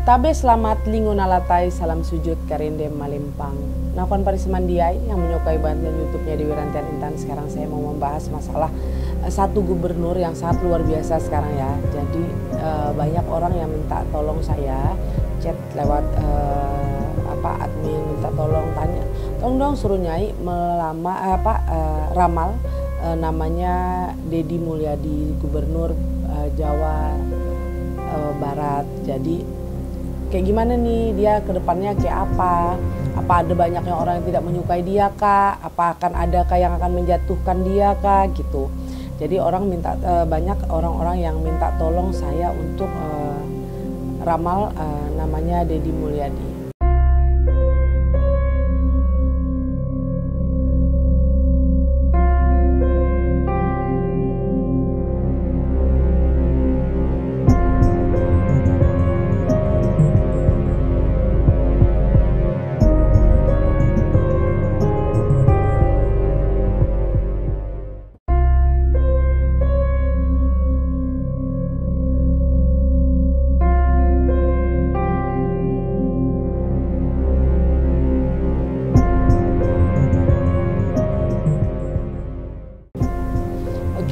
Tabe selamat lingo nalatai salam sujud karinde malimpang. Nakon Parisemandiai yang menyukai bantuan YouTube-nya di Wirantian Intan. Sekarang saya mau membahas masalah satu gubernur yang sangat luar biasa sekarang ya. Jadi banyak orang yang minta tolong saya chat lewat admin minta tolong tanya, tolong dong suruh Nyai ramal namanya Deddy Mulyadi gubernur Jawa Barat. Jadi kayak gimana nih dia ke depannya kayak apa? Apa ada banyaknya orang yang tidak menyukai dia kah? Apa akan ada yang akan menjatuhkan dia kah gitu. Jadi orang minta banyak orang-orang yang minta tolong saya untuk ramal namanya Deddy Mulyadi.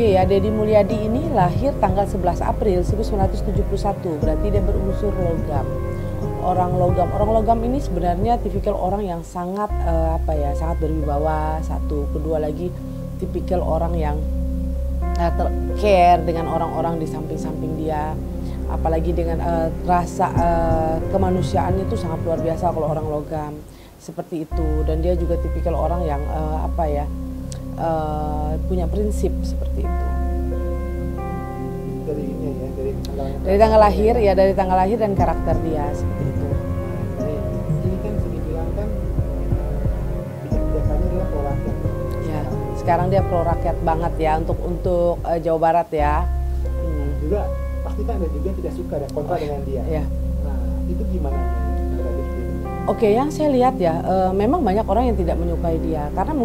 Oke ya, Deddy Mulyadi ini lahir tanggal 11 April 1971, berarti dia berunsur logam. Orang logam ini sebenarnya tipikal orang yang sangat sangat berwibawa. Satu, kedua lagi tipikal orang yang care dengan orang-orang di samping-samping dia. Apalagi dengan rasa kemanusiaannya itu sangat luar biasa kalau orang logam seperti itu. Dan dia juga tipikal orang yang punya prinsip seperti itu. Dari tanggal lahir ya, dari tanggal lahir dan karakter dia seperti itu. Ini kan dibilang kan kebijakannya adalah pro rakyat. Ya, sekarang dia pro rakyat banget ya untuk Jawa Barat ya. Juga pasti kan ada juga yang tidak suka dan kontra dengan dia. Ya. Nah, itu gimana? Oke, yang saya lihat ya, memang banyak orang yang tidak menyukai dia karena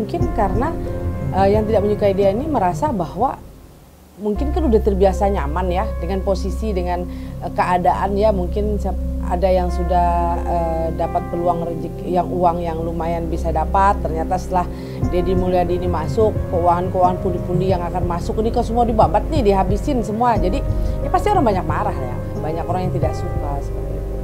yang tidak menyukai dia ini merasa bahwa mungkin kan udah terbiasa nyaman ya dengan posisi, dengan keadaan ya, mungkin ada yang sudah dapat peluang rezeki, uang yang lumayan bisa dapat. Ternyata setelah Deddy Mulyadi ini masuk, keuangan pundi-pundi yang akan masuk ini kok semua dibabat nih, dihabisin semua. Jadi ya pasti orang banyak marah ya, banyak orang yang tidak suka seperti itu.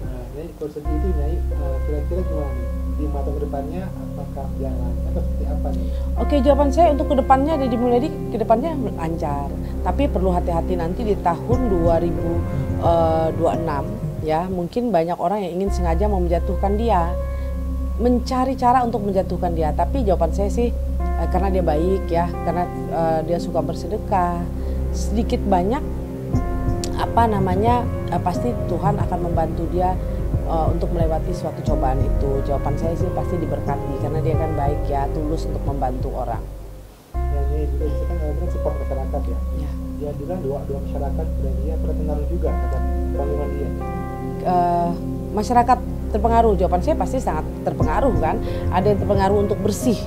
Nah, jadi kalau seperti itu Nyai, kira-kira gimana nih? Di mata kedepannya apakah jalan atau seperti apa nih? Oke, jawaban saya untuk kedepannya Deddy Mulyadi kedepannya lancar, tapi perlu hati-hati nanti di tahun 2026 ya, mungkin banyak orang yang ingin sengaja mau menjatuhkan dia, mencari cara untuk menjatuhkan dia. Tapi jawaban saya sih karena dia baik ya, karena dia suka bersedekah, sedikit banyak pasti Tuhan akan membantu dia untuk melewati suatu cobaan itu. Jawaban saya sih pasti diberkati karena dia kan baik ya, tulus untuk membantu orang. Ya, ini juga bisa kan support masyarakat ya. Ya. Dia bilang doa masyarakat dan dia terpengaruh juga terhadap pandangan dia. Masyarakat terpengaruh, jawaban saya pasti sangat terpengaruh kan. Ada yang terpengaruh untuk bersih,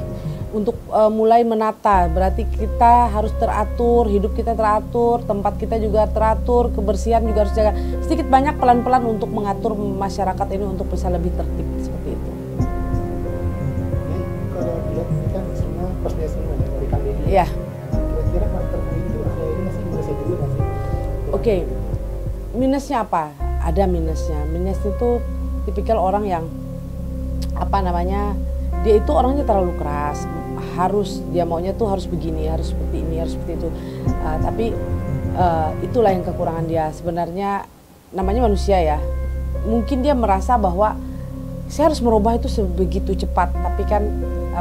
untuk mulai menata, berarti kita harus teratur, hidup kita teratur, tempat kita juga teratur, kebersihan juga harus jaga. Sedikit banyak pelan-pelan untuk mengatur masyarakat ini untuk bisa lebih tertib seperti itu. Jadi kalau dilihat ini kan semua plusnya semua ya dari Kang Deddy. Iya. Kira-kira karakter itu ada ini masih minusnya juga nggak sih? Oke, minusnya apa? Ada minusnya. Minus itu tipikal orang yang dia itu orangnya terlalu keras, dia maunya tuh harus begini, harus seperti ini, harus seperti itu. Tapi itulah yang kekurangan dia. Sebenarnya namanya manusia ya, mungkin dia merasa bahwa saya harus merubah itu sebegitu cepat, tapi kan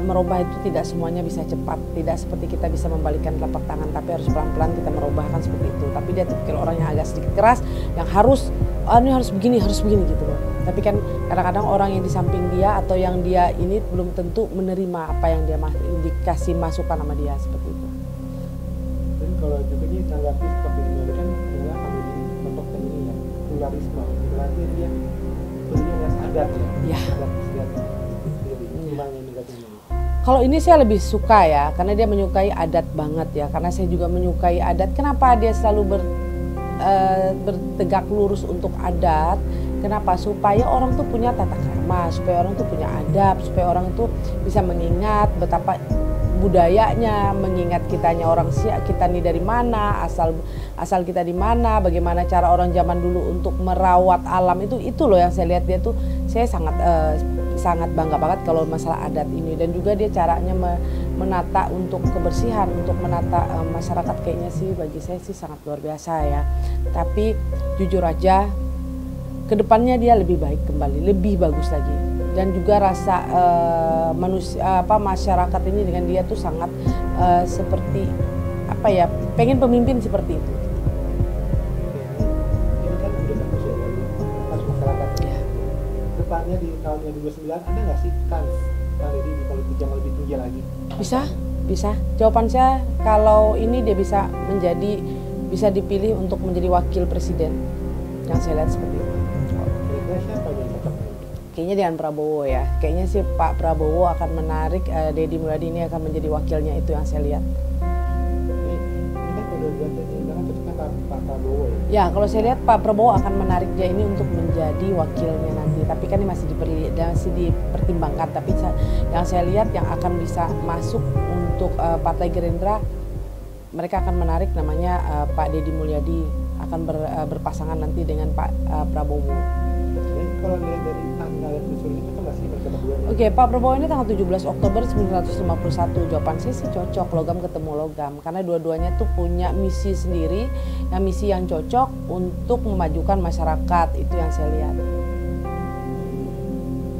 merubah itu tidak semuanya bisa cepat. Tidak seperti kita bisa membalikkan telapak tangan, tapi harus pelan-pelan kita merubahkan seperti itu. Tapi dia tipikal orang yang agak sedikit keras, yang ini harus begini gitu loh. Tapi kan kadang-kadang orang yang di samping dia atau yang dia ini belum tentu menerima apa yang dia dikasih masukan sama dia seperti itu. Dan kalau juga ini tanggapi seperti ini kan adalah Kang Deddy contohnya ini ya, pluralisme. Berarti dia dengan adat ya. Ya. Adat istiadat sendiri. Gimana ini katanya? Kalau ini saya lebih suka ya, karena dia menyukai adat banget ya. Karena saya juga menyukai adat. Kenapa dia selalu bertegak lurus untuk adat? Kenapa? Supaya orang tuh punya tata krama, supaya orang tuh punya adab, supaya orang itu bisa mengingat betapa budayanya, mengingat kitanya orang kita nih dari mana, asal kita di mana, bagaimana cara orang zaman dulu untuk merawat alam, itu loh yang saya lihat dia tuh. Saya sangat bangga banget kalau masalah adat ini, dan juga dia caranya menata untuk kebersihan, untuk menata masyarakat, kayaknya sih bagi saya sih sangat luar biasa ya. Tapi jujur aja kedepannya dia lebih baik kembali, lebih bagus lagi, dan juga rasa masyarakat ini dengan dia tuh sangat seperti apa ya, pengen pemimpin seperti itu. Ini kan udah bagus ya dari pas masyarakat. Depannya di tahun 2029 ada nggak sih kans Pak Deddy di politik yang lebih tinggi lagi? Bisa. Jawaban saya kalau ini dia bisa dipilih untuk menjadi wakil presiden. Yang saya lihat seperti itu. Kira-kira siapa yang cocok? Kayaknya dengan Prabowo ya. Kayaknya sih Pak Prabowo akan menarik Deddy Mulyadi ini akan menjadi wakilnya, itu yang saya lihat. Ini kan udah jangan cocoknya Pak Prabowo ya. Ya, kalau saya lihat Pak Prabowo akan menarik dia ini untuk menjadi wakilnya nanti. Tapi kan ini masih dipertimbangkan. Tapi yang saya lihat yang akan bisa masuk untuk Partai Gerindra, mereka akan menarik namanya Pak Deddy Mulyadi, akan berpasangan nanti dengan Pak Prabowo. Jadi kalau dilihat dari tanggal dan unsurnya cocok nggak sih mereka berdua? Oke, Pak Prabowo ini tanggal 17 Oktober 1951. Jawaban saya sih cocok, logam ketemu logam. Karena dua-duanya tuh punya misi sendiri, misi yang cocok untuk memajukan masyarakat. Itu yang saya lihat.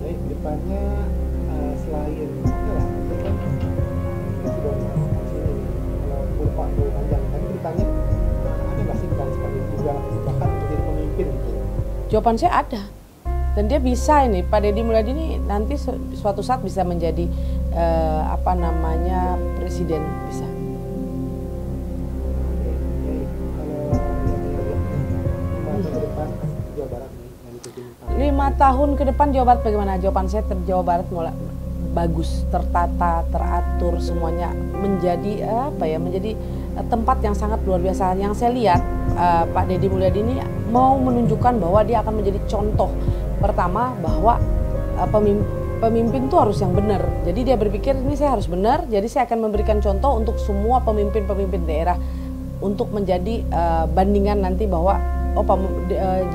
Jadi depannya selain oke lah, itu kan kita sudah melakukan sini kalau Pak Prabowo panjang. Tapi depannya ada nggak sih kans Pak Deddy juga bahkan menjadi pemimpin gitu? Jawaban saya ada. Dan dia bisa ini, Pak Deddy Mulyadi ini nanti suatu saat bisa menjadi presiden, bisa. Kalau yang lihat 5 tahun ke depan Jawa Barat bagaimana? Jawaban saya Jawa Barat mulai bagus, tertata, teratur, semuanya menjadi menjadi tempat yang sangat luar biasa. Yang saya lihat Pak Deddy Mulyadi ini mau menunjukkan bahwa dia akan menjadi contoh pertama bahwa pemimpin itu harus yang benar. Jadi dia berpikir ini saya harus benar, jadi saya akan memberikan contoh untuk semua pemimpin-pemimpin daerah untuk menjadi bandingan nanti bahwa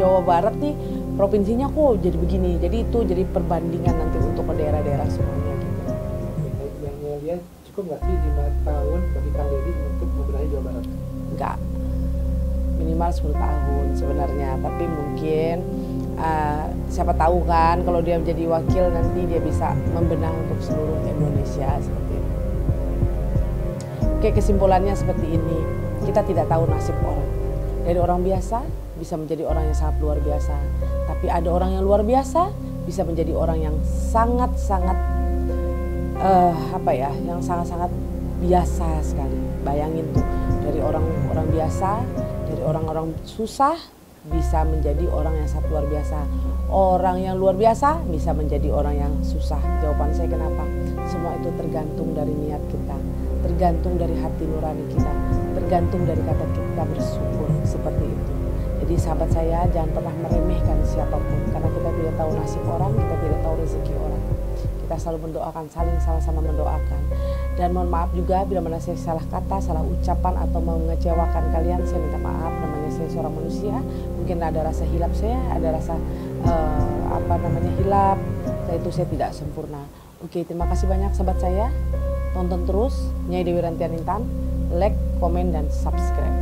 Jawa Barat nih provinsinya kok jadi begini. Jadi itu jadi perbandingan nanti untuk daerah-daerah semuanya gitu. Yang lihat cukup nggak sih 5 tahun bagi Kang Deddy untuk membenahi Jawa Barat? Enggak, minimal 10 tahun sebenarnya, tapi mungkin siapa tahu kan kalau dia menjadi wakil nanti dia bisa membenah untuk seluruh Indonesia seperti itu. Oke, kesimpulannya seperti ini, kita tidak tahu nasib orang. Dari orang biasa bisa menjadi orang yang sangat luar biasa, tapi ada orang yang luar biasa bisa menjadi orang yang sangat-sangat yang sangat-sangat biasa sekali. Bayangin tuh, dari orang biasa, dari orang-orang susah bisa menjadi orang yang sangat luar biasa. Orang yang luar biasa bisa menjadi orang yang susah. Jawaban saya kenapa? Semua itu tergantung dari niat kita, tergantung dari hati nurani kita, tergantung dari kata kita bersyukur, seperti itu. Jadi sahabat saya, jangan pernah meremehkan siapapun, karena kita tidak tahu nasib orang, kita tidak tahu rezeki orang. Kita selalu mendoakan, saling sama-sama mendoakan. Dan mohon maaf juga bila mana saya salah kata, salah ucapan atau mengecewakan kalian, saya minta maaf. Namanya saya seorang manusia, mungkin ada rasa hilap saya, ada rasa hilap. Itu saya tidak sempurna. Oke, terima kasih banyak sahabat saya. Tonton terus Nyai Dewi Rantian Intan, like, komen, dan subscribe.